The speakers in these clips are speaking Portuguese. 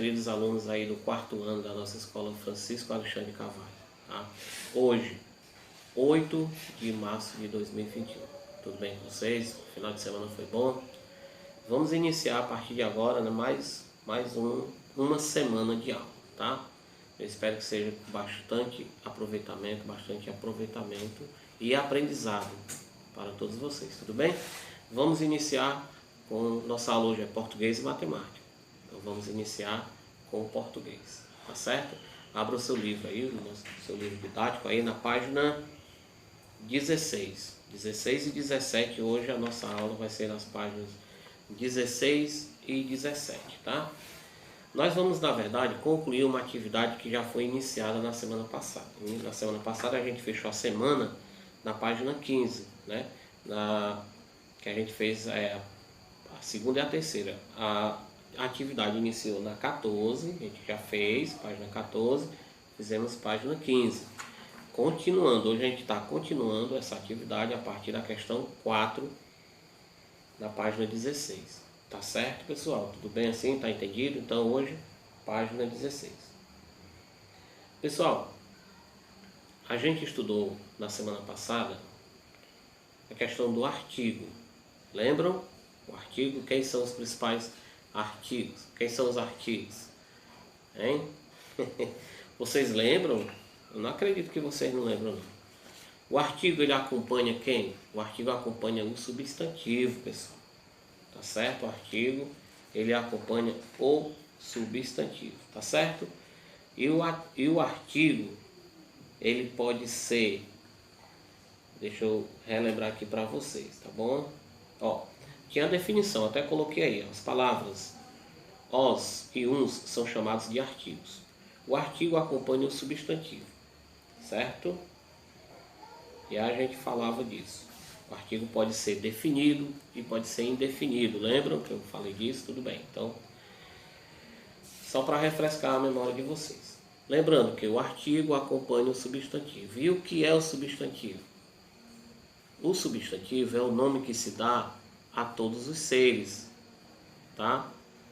queridos alunos aí do 4º ano da nossa escola Francisco Alexandre Carvalho. Tá? Hoje, 8 de março de 2021. Tudo bem com vocês? O final de semana foi bom? Vamos iniciar a partir de agora, né, uma semana de aula, tá? Eu espero que seja com bastante aproveitamento e aprendizado para todos vocês, tudo bem? Vamos iniciar com nossa aula hoje é português e matemática. Então vamos iniciar com o português, tá certo? Abra o seu livro aí, o seu livro didático aí na página 16 e 17. Hoje a nossa aula vai ser nas páginas 16 e 17, tá? Nós vamos, na verdade, concluir uma atividade que já foi iniciada na semana passada. Na semana passada a gente fechou a semana na página 15, né? Que a gente fez a segunda e a terceira. A atividade iniciou na 14, a gente já fez página 14, fizemos página 15. Continuando, hoje a gente está continuando essa atividade a partir da questão 4, na página 16. Tá certo, pessoal? Tudo bem assim? Tá entendido? Então hoje, página 16. Pessoal, a gente estudou na semana passada a questão do artigo. Lembram? O artigo, quem são os principais artigos? Quem são os artigos? Hein? Vocês lembram? Eu não acredito que vocês não lembram, não. O artigo, ele acompanha quem? O artigo acompanha o substantivo, pessoal. Tá certo? O artigo, ele acompanha o substantivo, tá certo? E o artigo, ele pode ser... Deixa eu relembrar aqui para vocês, tá bom? Ó, tinha a definição, até coloquei aí. As palavras os e uns são chamados de artigos. O artigo acompanha o substantivo, certo? E a gente falava disso. O artigo pode ser definido e pode ser indefinido. Lembram que eu falei disso? Tudo bem. Então, só para refrescar a memória de vocês. Lembrando que o artigo acompanha o substantivo. E o que é o substantivo? O substantivo é o nome que se dá a todos os seres, tá?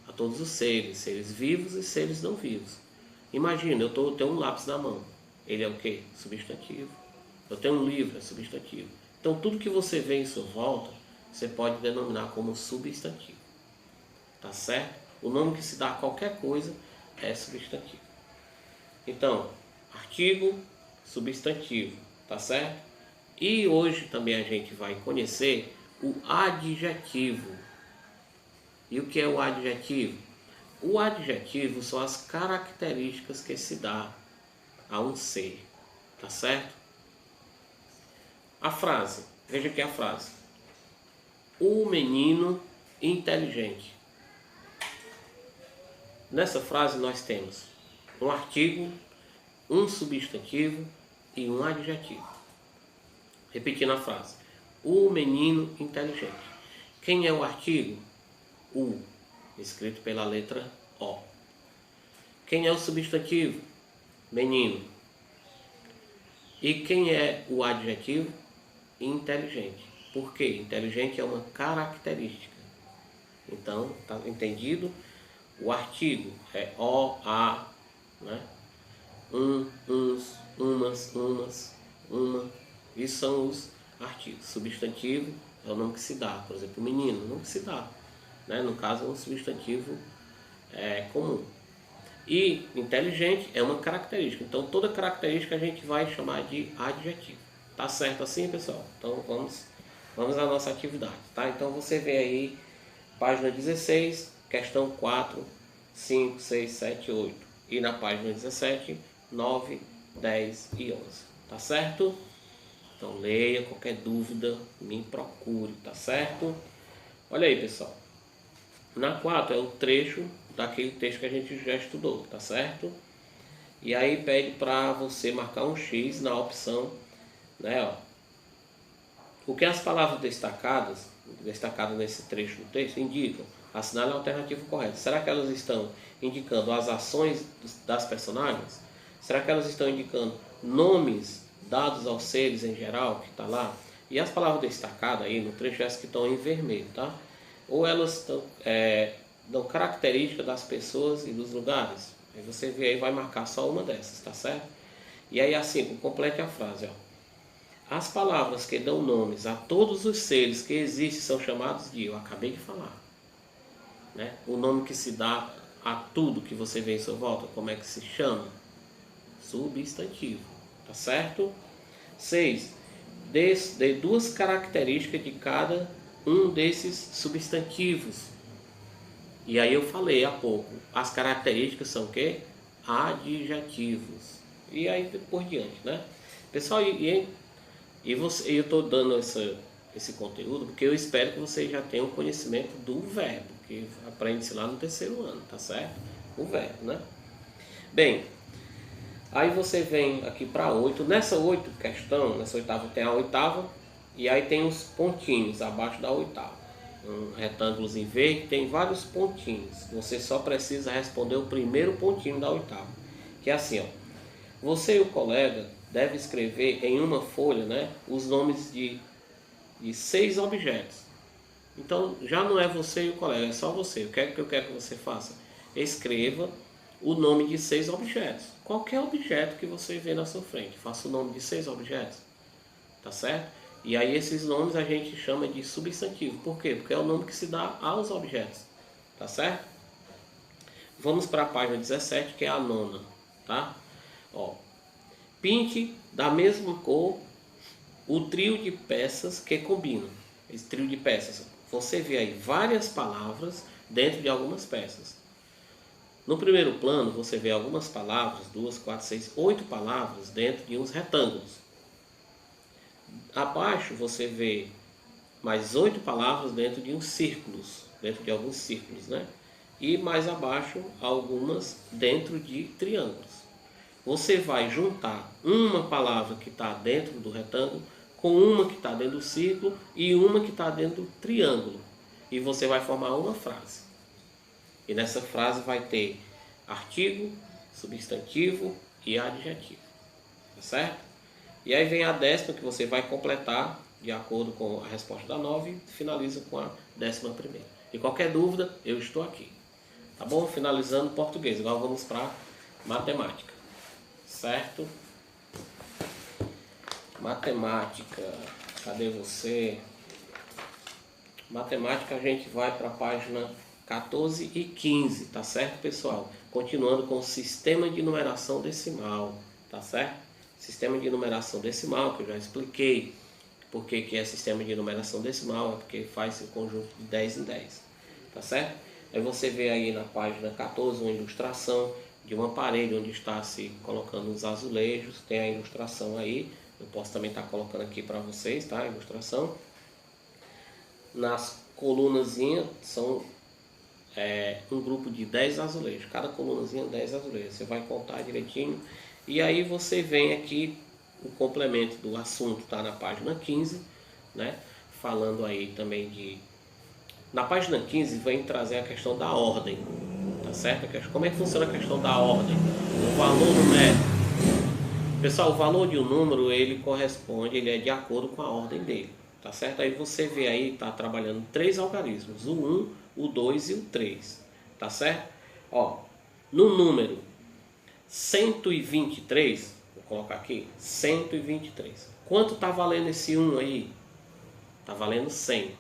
A todos os seres vivos e seres não vivos. Imagina, eu tenho um lápis na mão. Ele é o quê? Substantivo. Eu tenho um livro, é substantivo. Então, tudo que você vê em sua volta, você pode denominar como substantivo. Tá certo? O nome que se dá a qualquer coisa é substantivo. Então, artigo, substantivo, tá certo? E hoje também a gente vai conhecer o adjetivo. E o que é o adjetivo? O adjetivo são as características que se dá a um ser, tá certo? A frase, veja aqui a frase. O menino inteligente. Nessa frase nós temos um artigo, um substantivo e um adjetivo. Repetindo a frase. O menino inteligente. Quem é o artigo? O, escrito pela letra O. Quem é o substantivo? Menino. E quem é o adjetivo? Inteligente. Por quê? Inteligente é uma característica. Então, tá entendido? O artigo é O, A, né? Uns, umas, uma. Isso são os artigos. Substantivo é o nome que se dá. Por exemplo, menino, o nome que se dá. Né? No caso, é um substantivo comum. E inteligente é uma característica. Então, toda característica a gente vai chamar de adjetivo. Tá certo assim, pessoal? Então, vamos à nossa atividade, tá? Então, você vê aí, página 16, questão 4, 5, 6, 7, 8. E na página 17, 9, 10 e 11. Tá certo? Então, leia, qualquer dúvida, me procure, tá certo? Olha aí, pessoal. Na 4 é o trecho daquele texto que a gente já estudou, tá certo? E aí pede para você marcar um X na opção, né, ó. O que as palavras destacadas nesse trecho do texto indicam? Assinale a alternativa correta. Será que elas estão indicando as ações das personagens? Será que elas estão indicando nomes dados aos seres em geral que está lá? E as palavras destacadas aí no trecho, essas que estão em vermelho, tá? Ou elas estão dão características das pessoas e dos lugares. Aí você vê aí, vai marcar só uma dessas, tá certo? E aí assim, complete a frase, ó. As palavras que dão nomes a todos os seres que existem são chamados de, eu acabei de falar, né? O nome que se dá a tudo que você vê em sua volta, como é que se chama? Substantivo, tá certo? 6. Dê duas características de cada um desses substantivos. E aí eu falei há pouco, as características são o quê? Adjetivos. E aí por diante, né? Pessoal, eu estou dando esse conteúdo porque eu espero que vocês já tenham conhecimento do verbo, que aprende-se lá no terceiro ano, tá certo? O verbo, né? Bem, aí você vem aqui para 8. Nessa oitava tem a oitava, e aí tem os pontinhos abaixo da oitava. Um retângulo em verde tem vários pontinhos. Você só precisa responder o primeiro pontinho da oitava, que é assim, ó. Você e o colega devem escrever em uma folha, né, os nomes de 6 objetos. Então já não é você e o colega, é só você. O que é que eu quero que você faça? Escreva o nome de 6 objetos. Qualquer objeto que você vê na sua frente, faça o nome de 6 objetos, tá certo? E aí esses nomes a gente chama de substantivo. Por quê? Porque é o nome que se dá aos objetos, tá certo? Vamos para a página 17, que é a nona, tá? Ó, pinte da mesma cor o trio de peças que combinam. Esse trio de peças, você vê aí várias palavras dentro de algumas peças. No primeiro plano, você vê algumas palavras, 2, 4, 6, 8 palavras dentro de uns retângulos. Abaixo você vê mais 8 palavras dentro de uns círculos, dentro de alguns círculos, né? E mais abaixo algumas dentro de triângulos. Você vai juntar uma palavra que está dentro do retângulo com uma que está dentro do círculo e uma que está dentro do triângulo. E você vai formar uma frase. E nessa frase vai ter artigo, substantivo e adjetivo. Tá certo? E aí vem a 10ª, que você vai completar de acordo com a resposta da 9 e finaliza com a 11ª. E qualquer dúvida, eu estou aqui. Tá bom? Finalizando português. Agora vamos para matemática. Certo? Matemática. Cadê você? Matemática, a gente vai para a página 14 e 15, tá certo, pessoal? Continuando com o sistema de numeração decimal, tá certo? Sistema de numeração decimal, que eu já expliquei. Por que é sistema de numeração decimal? É porque faz o conjunto de 10 em 10, tá certo? Aí você vê aí na página 14 uma ilustração de uma parede onde está se colocando os azulejos. Tem a ilustração aí, eu posso também estar colocando aqui para vocês, tá? A ilustração. Nas colunazinhas são um grupo de 10 azulejos, cada colunazinha 10 azulejos, você vai contar direitinho. E aí você vem aqui, o complemento do assunto está na página 15, né? Falando aí também de... Na página 15 vem trazer a questão da ordem, tá certo? Como é que funciona a questão da ordem? O valor numérico. Pessoal, o valor de um número, ele é de acordo com a ordem dele, tá certo? Aí você vê aí, tá trabalhando 3 algarismos, o 1, o 2 e o 3, tá certo? Ó, no número 123, vou colocar aqui, 123. Quanto está valendo esse 1 aí? Está valendo 100.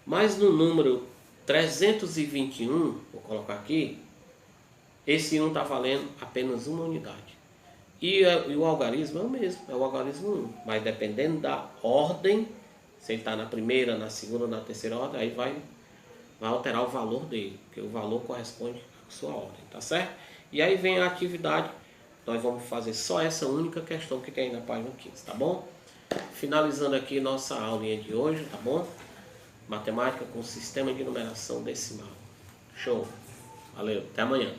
Mas no número 321, vou colocar aqui, esse 1 está valendo apenas uma unidade. E o algarismo é o mesmo, é o algarismo 1. Mas dependendo da ordem, se ele está na primeira, na segunda, na terceira ordem, aí vai alterar o valor dele, porque o valor corresponde à sua ordem, tá certo? E aí vem a atividade, nós vamos fazer só essa única questão que tem na página 15, tá bom? Finalizando aqui nossa aulinha de hoje, tá bom? Matemática com sistema de numeração decimal. Show! Valeu, até amanhã!